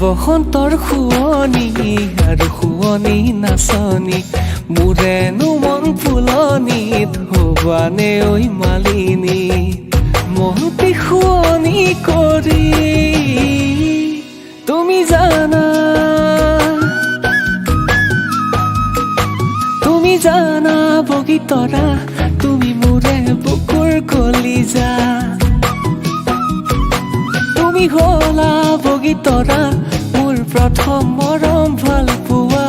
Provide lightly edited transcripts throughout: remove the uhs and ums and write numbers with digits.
বসন্তৰ শুৱনি আৰু শুৱনি নাচনি মোৰেনো মন ফুলনিত হবানে ঐ মালিনী মনটি শুৱনি কৰি তুমি জানা বগীতৰা তুমি মোৰে বুকুৰ কলিজা তুমি হলা বগীতৰা মোৰ প্ৰথম মৰম ভাল পোৱা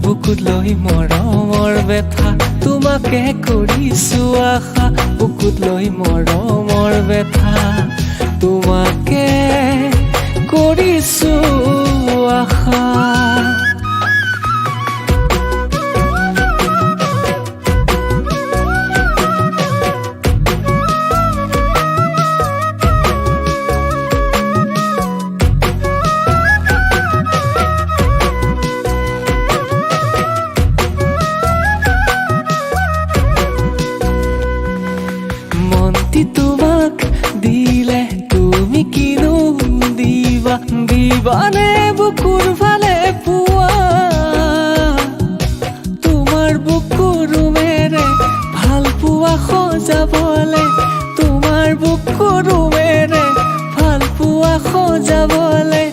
বুকুত লৈ মৰমৰ বেথা তোমাকে কৰিছো আশা বুকুত লৈ মৰমৰ বেথা তোমাকে কৰিছো আশা তোমাক দিলে তুমি কিনো দিবানে বুকুৰ ফালে পোৱা তোমাৰ বুকুৰুমেৰে ভাল পোৱা সজাবলে তোমাৰ বুকুৰুমেৰে ভাল পোৱা সজাবলে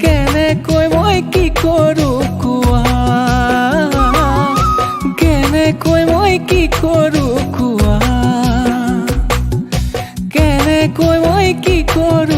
কেনেকৈ মই কি কৰো কোৱা কেনেকৈ মই কি কৰো কোৱা কেনেকৈ মই কি কৰো